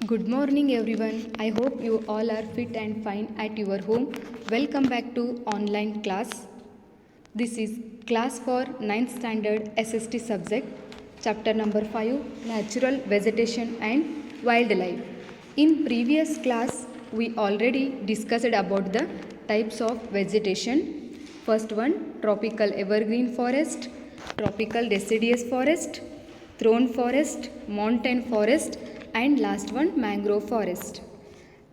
Good morning everyone. I hope you all are fit and fine at your home. Welcome back to online class. This is class for 9th standard SST subject, chapter number 5, Natural Vegetation and Wildlife. In previous class, we already discussed about the types of vegetation. First one, tropical evergreen forest, tropical deciduous forest, thorn forest, mountain forest, and last one, mangrove forest.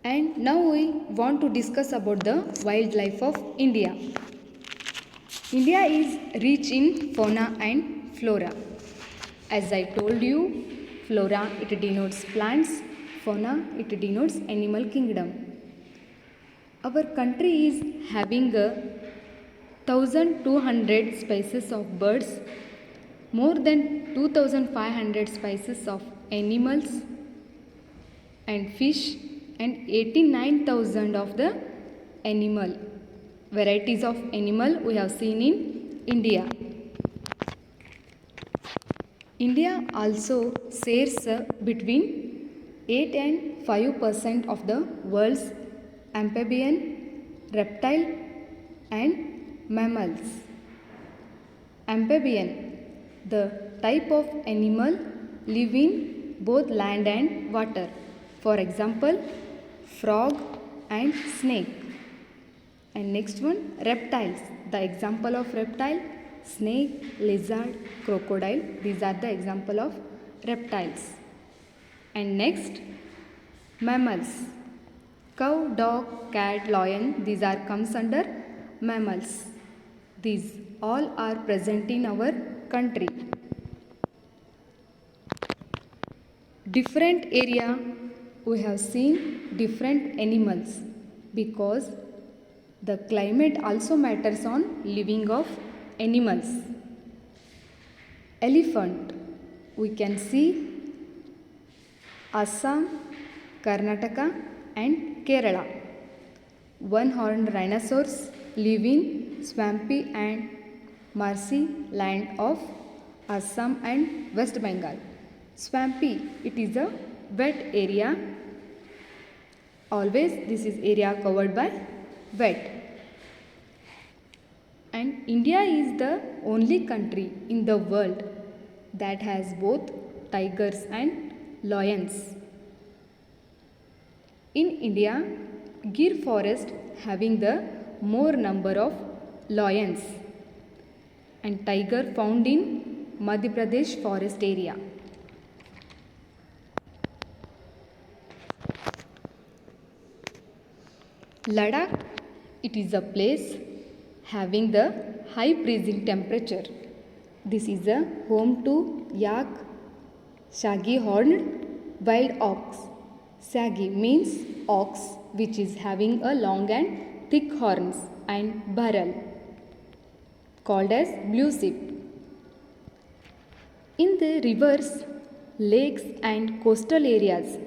And now we want to discuss about the wildlife of India. India is rich in fauna and flora. As I told you, flora it denotes plants, fauna it denotes animal kingdom. Our country is having a 1200 species of birds, more than 2500 species of animals and fish, and 89,000 of the animal varieties of animal we have seen in India. India also shares between 8 and 5% of the world's amphibian, reptile and mammals. Amphibian, the type of animal live in both land and water. For example, frog and snake. And next one, reptiles. The example of reptile, snake, lizard, crocodile. These are the example of reptiles. And next, mammals. Cow, dog, cat, lion. These are comes under mammals. These all are present in our country. Different area we have seen different animals because the climate also matters on living of animals. Elephant, we can see Assam, Karnataka and Kerala. One-horned rhinoceros live in swampy and marshy land of Assam and West Bengal. Swampy, it is a wet area. Always this is area covered by wet. And India is the only country in the world that has both tigers and lions. In India, Gir forest having the more number of lions and tiger found in Madhya Pradesh forest area. Ladakh, it is a place having the high freezing temperature. This is a home to yak, shaggy horned wild ox. Shaggy means ox which is having a long and thick horns, and bharal called as blue sheep. In the rivers, lakes and coastal areas,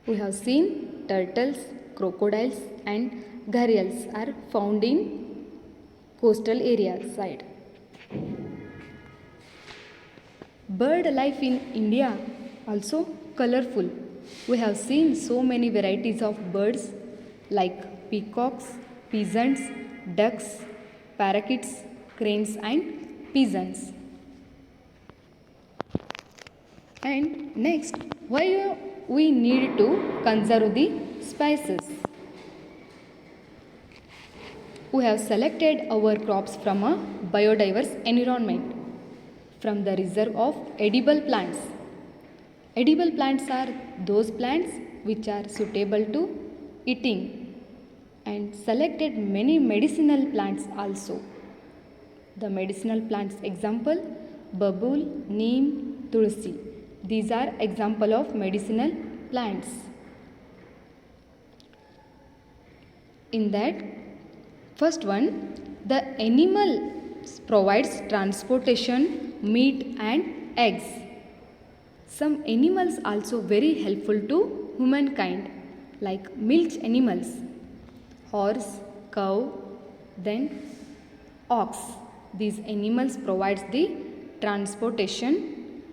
we have seen turtles, crocodiles and gharials are found in coastal areas side. Bird life in India also colorful. We have seen so many varieties of birds like peacocks, pigeons, ducks, parakeets, cranes and pigeons. And next, why we need to conserve the species? We have selected our crops from a biodiverse environment, from the reserve of edible plants. Edible plants are those plants which are suitable to eating, and selected many medicinal plants also. The medicinal plants example, babul, neem, tulsi. These are example of medicinal plants. In that, first one, the animal provides transportation, meat and eggs. Some animals also very helpful to humankind, like milk animals, horse, cow, then ox. These animals provides the transportation,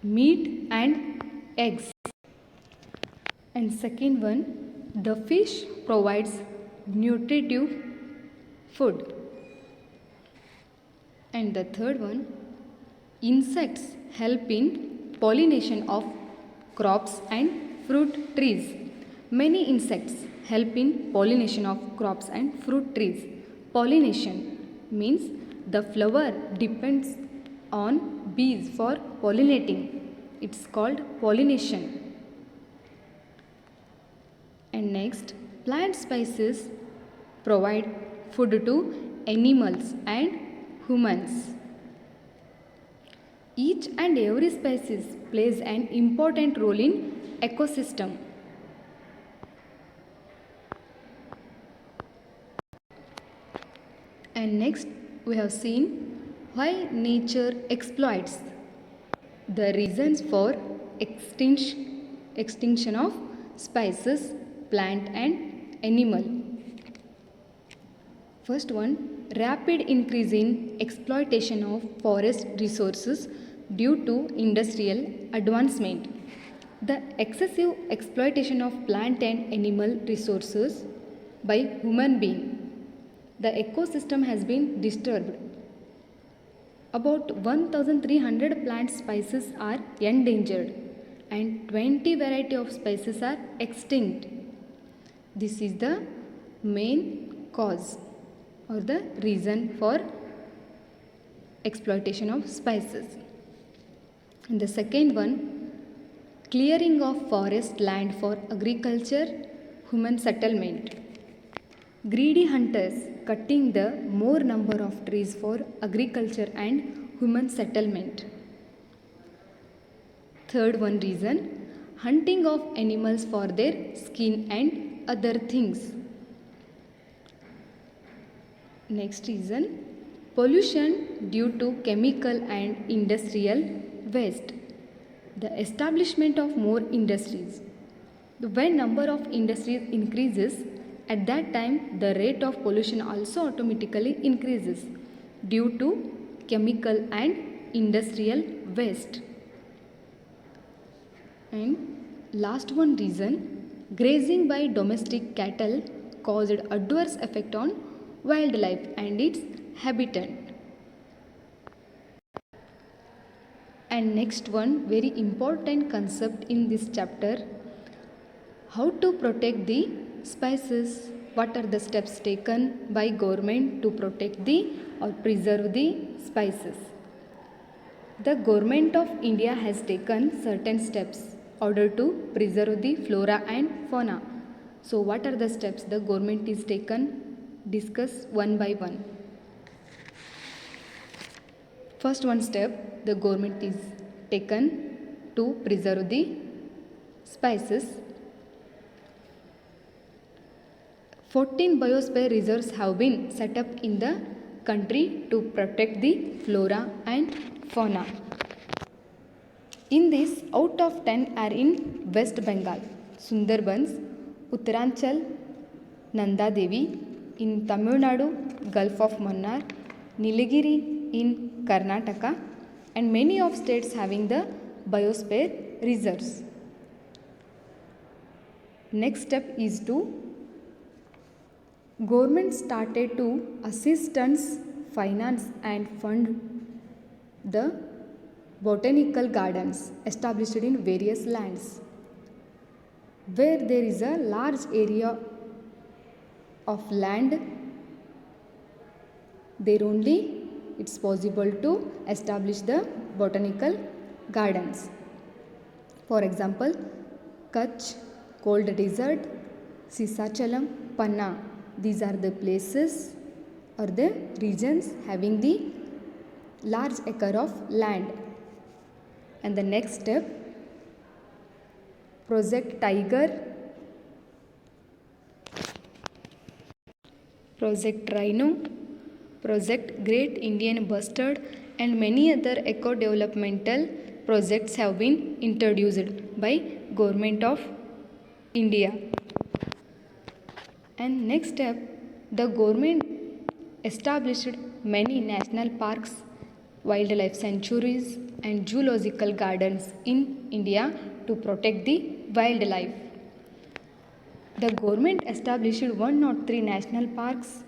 meat and eggs. And second one, the fish provides nutritive food. And the third one, insects help in pollination of crops and fruit trees. Many insects help in pollination of crops and fruit trees. Pollination means the flower depends on bees for pollinating. It's called pollination. And next, plant spices provide food to animals and humans. Each and every species plays an important role in ecosystem. And next we have seen why nature exploits. The reasons for extinction of species, plant and animal. First one, rapid increase in exploitation of forest resources due to industrial advancement. The excessive exploitation of plant and animal resources by human being. The ecosystem has been disturbed. About 1300 plant species are endangered and 20 variety of species are extinct. This is the main cause or the reason for exploitation of species. And the second one, clearing of forest land for agriculture, human settlement. Greedy hunters cutting the more number of trees for agriculture and human settlement. Third one reason, hunting of animals for their skin and other things. Next reason, pollution due to chemical and industrial waste. The establishment of more industries. When number of industries increases, at that time the rate of pollution also automatically increases due to chemical and industrial waste. And last one reason, grazing by domestic cattle caused adverse effect on wildlife and its habitat. And next one, very important concept in this chapter, how to protect the species. What are the steps taken by government to protect the or preserve the species? The government of India has taken certain steps in order to preserve the flora and fauna. So what are the steps the government is taken? Discuss one by one. First one step the government is taken to preserve the species. 14 biosphere reserves have been set up in the country to protect the flora and fauna. In this, out of 10 are in West Bengal, Sundarbans, Uttaranchal, Nanda Devi, in Tamil Nadu, Gulf of Mannar, Nilgiri in Karnataka, and many of states having the biosphere reserves. Next step is to government started to assistance, finance and fund the botanical gardens established in various lands. Where there is a large area of land, there only it's possible to establish the botanical gardens. For example, Kutch, Cold Desert, Sisachalam, Panna. These are the places or the regions having the large acre of land. And the next step, Project Tiger, Project Rhino, Project Great Indian Bustard and many other eco-developmental projects have been introduced by Government of India. And next step, the government established many national parks, wildlife sanctuaries and zoological gardens in India to protect the wildlife. The government established 103 national parks,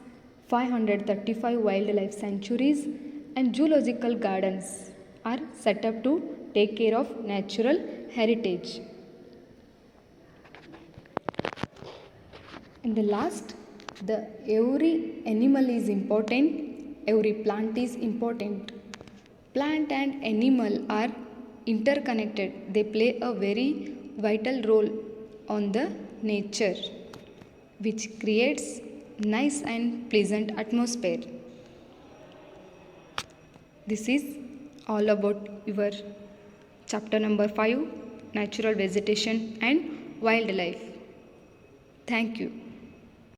535 wildlife sanctuaries, and zoological gardens are set up to take care of natural heritage. And the last, the every animal is important, every plant is important. Plant and animal are interconnected. They play a very vital role on the nature, which creates nice and pleasant atmosphere. This is all about your chapter number 5, natural vegetation and wildlife. Thank you.